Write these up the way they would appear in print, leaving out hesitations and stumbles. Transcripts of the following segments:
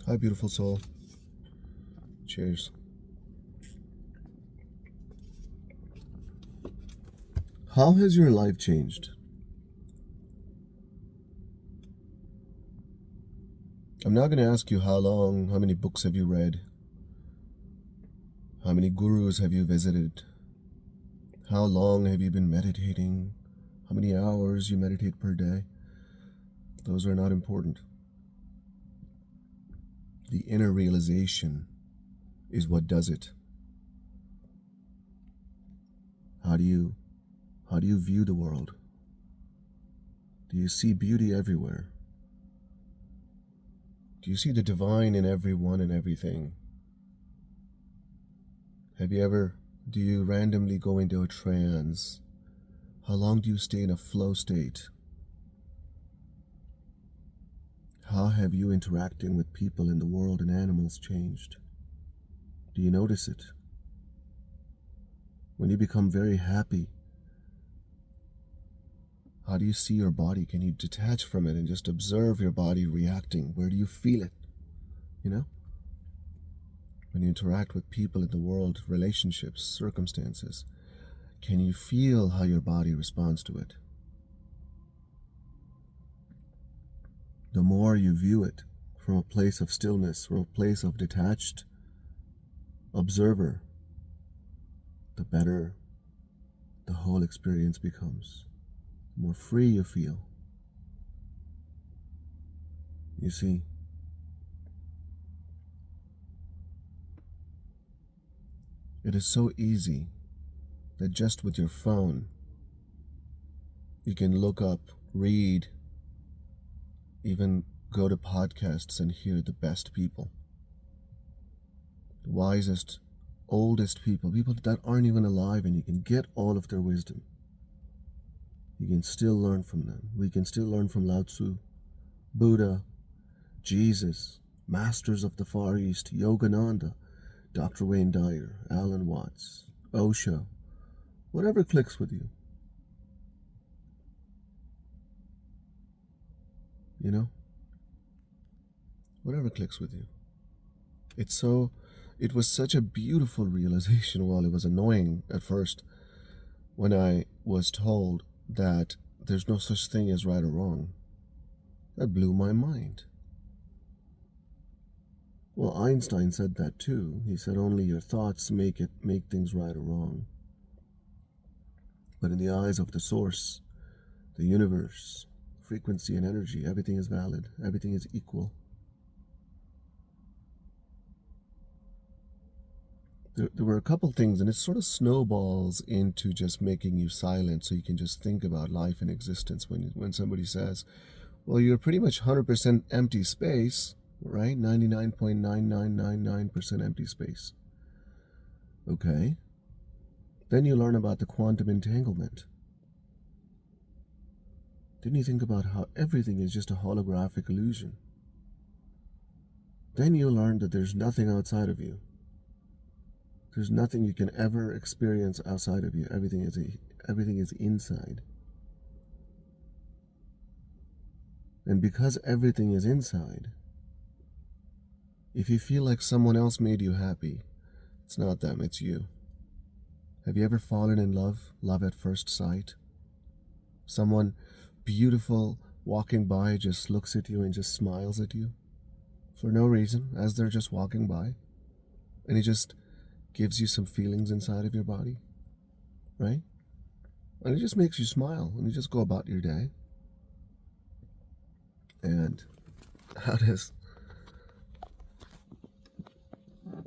Hi, beautiful soul. Cheers. How has your life changed? I'm not going to ask you how long, how many books have you read, how many gurus have you visited, how long have you been meditating, how many hours you meditate per day. Those are not important. The inner realization is what does it. How do you view the world? Do you see beauty everywhere? Do you see the divine in everyone and everything? Do you randomly go into a trance? How long do you stay in a flow state? How have you interacting with people in the world and animals changed? Do you notice it? When you become very happy, how do you see your body? Can you detach from it and just observe your body reacting? Where do you feel it? You know? When you interact with people in the world, relationships, circumstances, can you feel how your body responds to it? The more you view it from a place of stillness, from a place of detached observer, the better the whole experience becomes. The more free you feel. You see, it is so easy that just with your phone, you can look up, read, even go to podcasts and hear the best people, the wisest, oldest people that aren't even alive, and you can get all of their wisdom. You can still learn from them. We can still learn from Lao Tzu, Buddha, Jesus, masters of the Far East, Yogananda, Dr. Wayne Dyer, Alan Watts, Osho, whatever clicks with you. You know? Whatever clicks with you. It was such a beautiful realization, while it was annoying at first when I was told that there's no such thing as right or wrong. That blew my mind. Well, Einstein said that too. He said only your thoughts make things right or wrong. But in the eyes of the source, the universe, frequency and energy, everything is valid. Everything is equal. There were a couple things, and it sort of snowballs into just making you silent so you can just think about life and existence. When somebody says, well, you're pretty much 100% empty space, right? 99.9999% empty space. Okay. Then you learn about the quantum entanglement. Then you think about how everything is just a holographic illusion. Then you learn that there's nothing outside of you. There's nothing you can ever experience outside of you. Everything is inside. And because everything is inside, if you feel like someone else made you happy, it's not them, it's you. Have you ever fallen in love? Love at first sight? Someone beautiful walking by just looks at you and just smiles at you for no reason, as they're just walking by, and he just gives you some feelings inside of your body, right? And it just makes you smile, and you just go about your day. And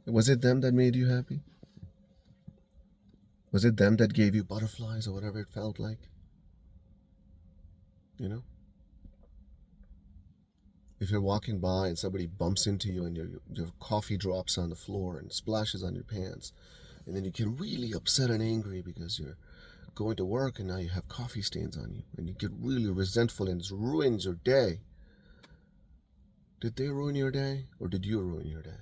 was it them that made you happy? Was it them that gave you butterflies or whatever it felt like? You know? If you're walking by and somebody bumps into you and your coffee drops on the floor and splashes on your pants, and then you get really upset and angry because you're going to work and now you have coffee stains on you, and you get really resentful and it ruins your day. Did they ruin your day, or did you ruin your day?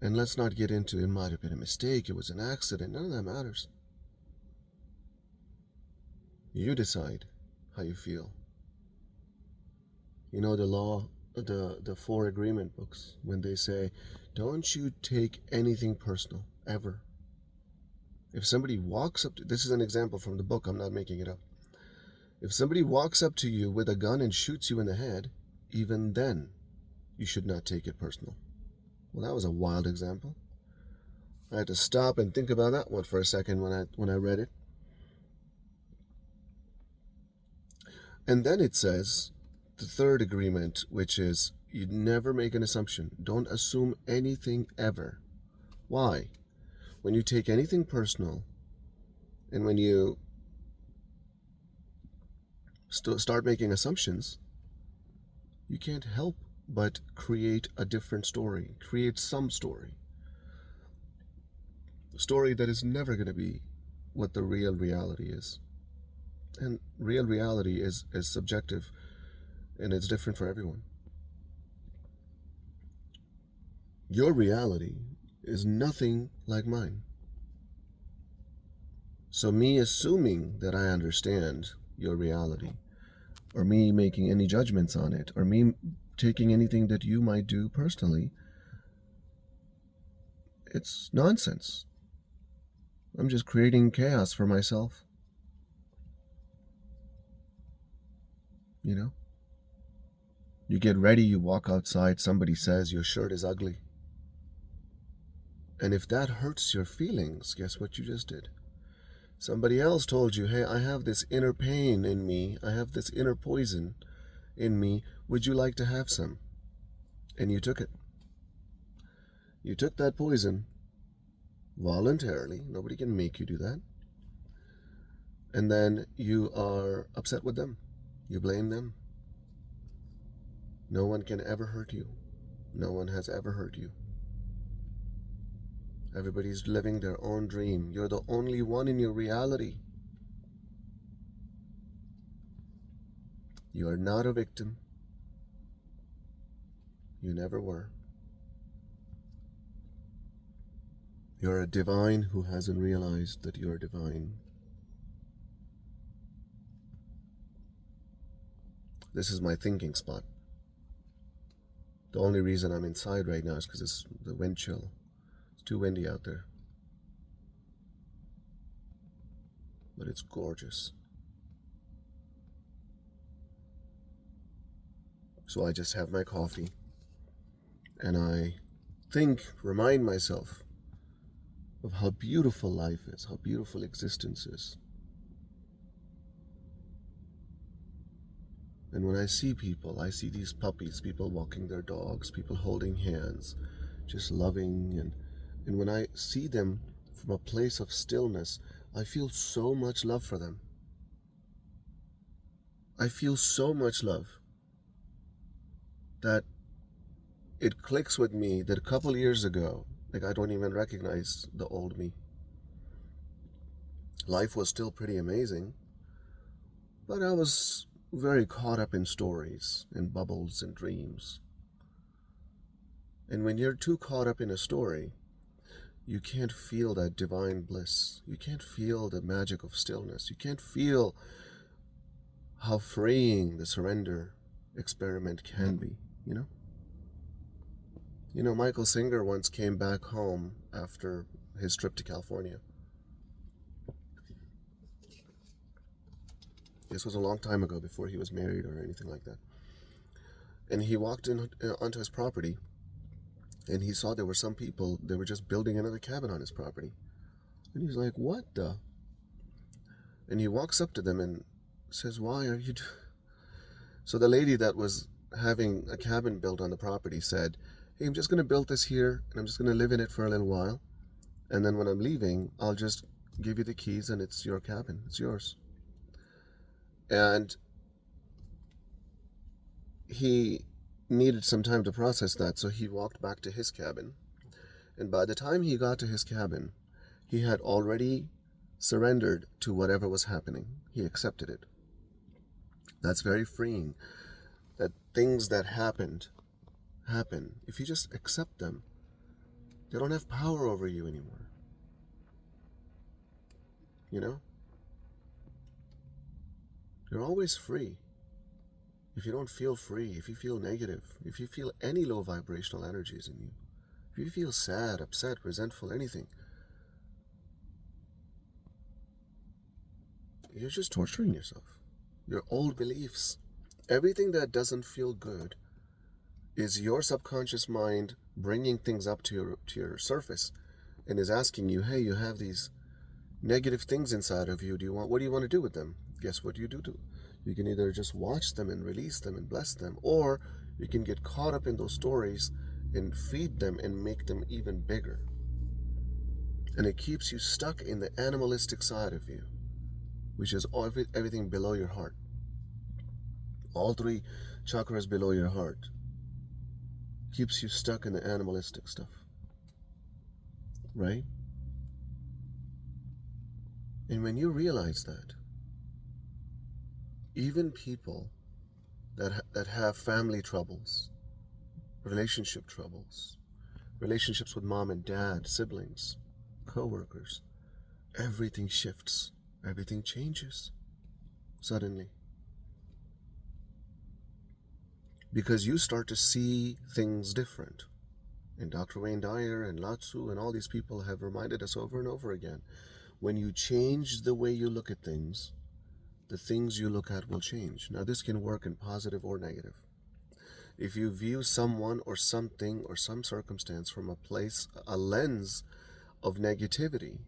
And let's not get into it might have been a mistake, it was an accident. None of that matters. You decide how you feel. You know the law the four agreement books when they say, don't you take anything personal, ever. If somebody walks up to, this is an example from the book, I'm not making it up. If somebody walks up to you with a gun and shoots you in the head, even then, you should not take it personal. Well, that was a wild example. I had to stop and think about that one for a second when I read it. And then it says, the third agreement, which is, you never make an assumption. Don't assume anything ever. Why? When you take anything personal, and when you start making assumptions, you can't help but create a different story, create some story. A story that is never going to be what the real reality is. And real reality is subjective, and it's different for everyone. Your reality is nothing like mine. So me assuming that I understand your reality, or me making any judgments on it, or me taking anything that you might do personally, it's nonsense. I'm just creating chaos for myself. You know? You get ready, you walk outside, somebody says your shirt is ugly. And if that hurts your feelings, guess what you just did? Somebody else told you, hey, I have this inner pain in me, I have this inner poison in me, would you like to have some? And you took it. You took that poison voluntarily, nobody can make you do that. And then you are upset with them. You blame them. No one can ever hurt you. No one has ever hurt you. Everybody's living their own dream. You're the only one in your reality. You are not a victim. You never were. You're a divine who hasn't realized that you're divine. This is my thinking spot. The only reason I'm inside right now is because it's the wind chill. It's too windy out there. But it's gorgeous. So I just have my coffee and I remind myself of how beautiful life is, how beautiful existence is. And when I see people, I see these puppies, people walking their dogs, people holding hands, just loving. And when I see them from a place of stillness, I feel so much love for them. I feel so much love that it clicks with me that a couple years ago, like I don't even recognize the old me. Life was still pretty amazing, but I was very caught up in stories and bubbles and dreams. And when you're too caught up in a story, you can't feel that divine bliss. You can't feel the magic of stillness. You can't feel how freeing the surrender experiment can be, you know? You know, Michael Singer once came back home after his trip to California. This was a long time ago, before he was married or anything like that. And he walked in onto his property, and he saw there were some people, they were just building another cabin on his property. And he's like, what the? And he walks up to them and says, why are you So the lady that was having a cabin built on the property said, hey, I'm just going to build this here, and I'm just going to live in it for a little while. And then when I'm leaving, I'll just give you the keys, and it's your cabin. It's yours. And he needed some time to process that, so he walked back to his cabin. And by the time he got to his cabin, he had already surrendered to whatever was happening. He accepted it. That's very freeing. That things that happen. If you just accept them, they don't have power over you anymore. You know? You're always free. if you don't feel free, if you feel negative, if you feel any low vibrational energies in you, if you feel sad, upset, resentful, anything, you're just torturing yourself. Your old beliefs, everything that doesn't feel good is your subconscious mind bringing things up to your surface and is asking you, hey, you have these negative things inside of you. What do you want to do with them? Guess what you do? You can either just watch them and release them and bless them, or you can get caught up in those stories and feed them and make them even bigger. And it keeps you stuck in the animalistic side of you, which is everything below your heart. All three chakras below your heart keeps you stuck in the animalistic stuff, right? And when you realize that, even people that have family troubles, relationship troubles, relationships with mom and dad, siblings, co-workers, everything shifts, everything changes suddenly. Because you start to see things different. And Dr. Wayne Dyer and Lao Tzu and all these people have reminded us over and over again, when you change the way you look at things, the things you look at will change. Now, this can work in positive or negative. If you view someone or something or some circumstance from a lens of negativity,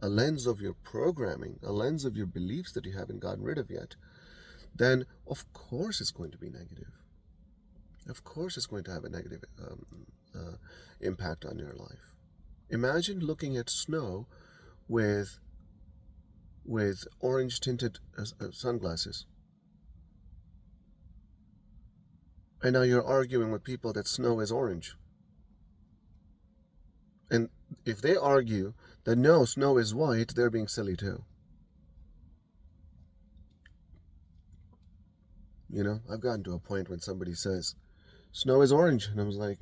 a lens of your programming, a lens of your beliefs that you haven't gotten rid of yet, then of course it's going to be negative. Of course it's going to have a negative impact on your life. Imagine looking at snow with orange tinted sunglasses. And now you're arguing with people that snow is orange. And if they argue that no, snow is white, they're being silly too. You know, I've gotten to a point when somebody says, snow is orange. And I was like,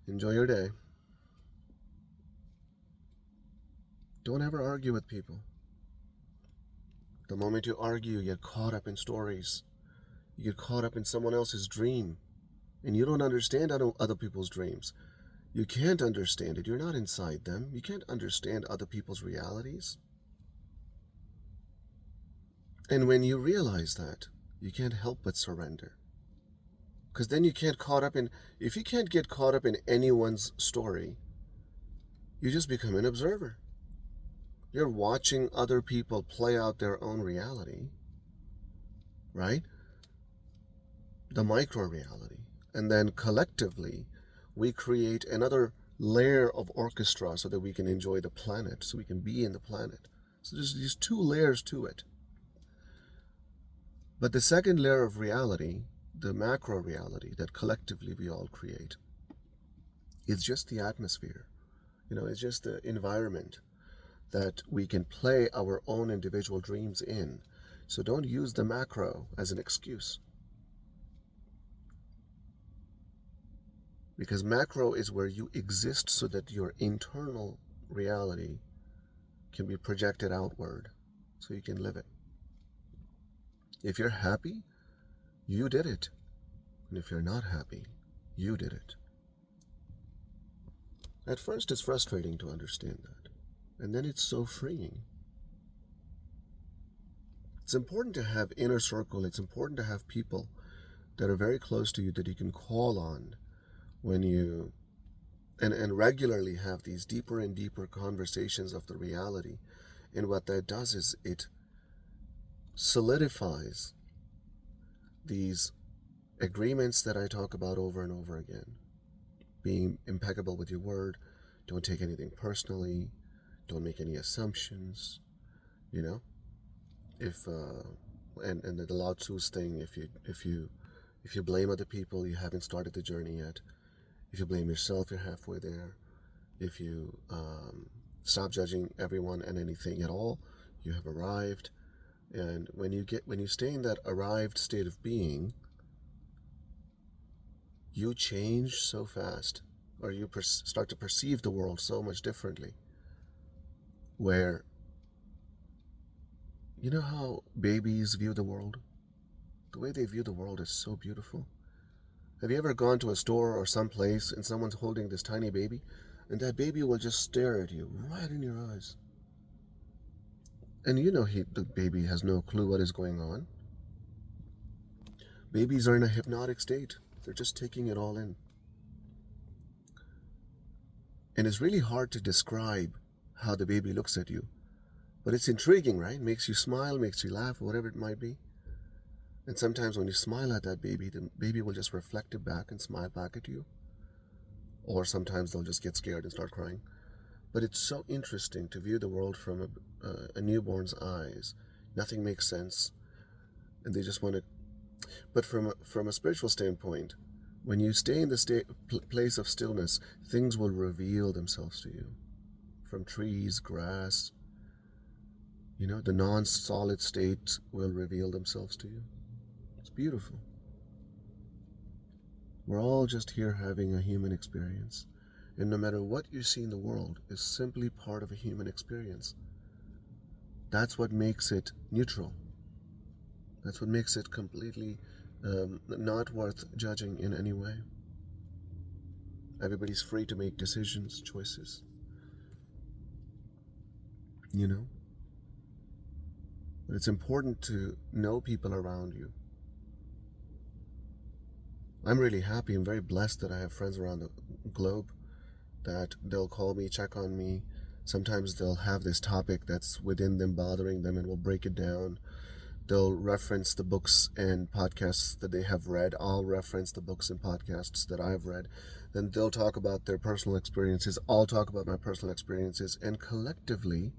enjoy your day. Don't ever argue with people. The moment you argue, you get caught up in stories. You get caught up in someone else's dream. And you don't understand other people's dreams. You can't understand it. You're not inside them. You can't understand other people's realities. And when you realize that, you can't help but surrender. Because then you can't if you can't get caught up in anyone's story, you just become an observer. You're watching other people play out their own reality, right? The micro reality. And then collectively, we create another layer of orchestra so that we can enjoy the planet, so we can be in the planet. So there's these two layers to it. But the second layer of reality, the macro reality that collectively we all create, is just the atmosphere. You know, it's just the environment that we can play our own individual dreams in. So don't use the macro as an excuse. Because macro is where you exist so that your internal reality can be projected outward so you can live it. If you're happy, you did it. And if you're not happy, you did it. At first, it's frustrating to understand that. And then it's so freeing. It's important to have inner circle. It's important to have people that are very close to you that you can call on when you and regularly have these deeper and deeper conversations of the reality. And what that does is it solidifies these agreements that I talk about over and over again. Being impeccable with your word, don't take anything personally, don't make any assumptions, you know. If and the Lao Tzu's thing, if you blame other people, you haven't started the journey yet. If you blame yourself, you're halfway there. If you stop judging everyone and anything at all, you have arrived. And when you stay in that arrived state of being, you change so fast, or you start to perceive the world so much differently. Where, you know how babies view the world? The way they view the world is so beautiful. Have you ever gone to a store or someplace and someone's holding this tiny baby, and that baby will just stare at you right in your eyes? And you know the baby has no clue what is going on. Babies are in a hypnotic state. They're just taking it all in. And it's really hard to describe how the baby looks at you. But it's intriguing, right? Makes you smile, makes you laugh, whatever it might be. And sometimes when you smile at that baby, the baby will just reflect it back and smile back at you. Or sometimes they'll just get scared and start crying. But it's so interesting to view the world from a newborn's eyes. Nothing makes sense. And they just want to... But from a spiritual standpoint, when you stay in the place of stillness, things will reveal themselves to you. From trees, grass, the non-solid states will reveal themselves to you. It's beautiful. We're all just here having a human experience. And no matter what you see in the world is simply part of a human experience. That's what makes it neutral. That's what makes it completely not worth judging in any way. Everybody's free to make decisions, choices. But it's important to know people around you. I'm really happy and very blessed that I have friends around the globe that they'll call me, check on me. Sometimes they'll have this topic that's within them, bothering them, and we'll break it down. They'll reference the books and podcasts that they have read. I'll reference the books and podcasts that I've read. Then they'll talk about their personal experiences. I'll talk about my personal experiences. And collectively,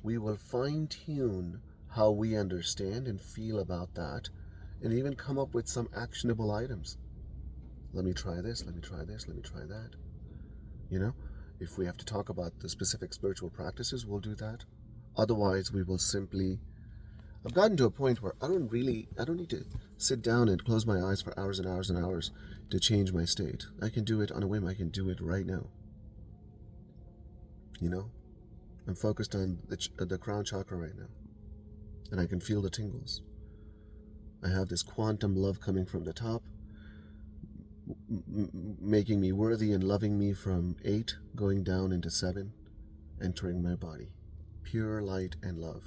we will fine-tune how we understand and feel about that, and even come up with some actionable items. Let me try this, let me try this, let me try that. If we have to talk about the specific spiritual practices, we'll do that. Otherwise, we will simply... I've gotten to a point where I don't need to sit down and close my eyes for hours and hours and hours to change my state. I can do it on a whim. I can do it right now. I'm focused on the crown chakra right now, and I can feel the tingles. I have this quantum love coming from the top, making me worthy and loving me from 8, going down into 7, entering my body. Pure light and love.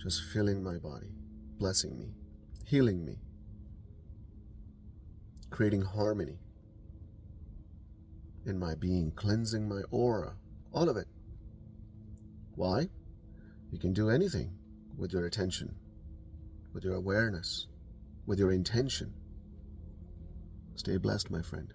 Just filling my body, blessing me, healing me, creating harmony in my being, cleansing my aura, all of it. Why? You can do anything with your attention, with your awareness, with your intention. Stay blessed, my friend.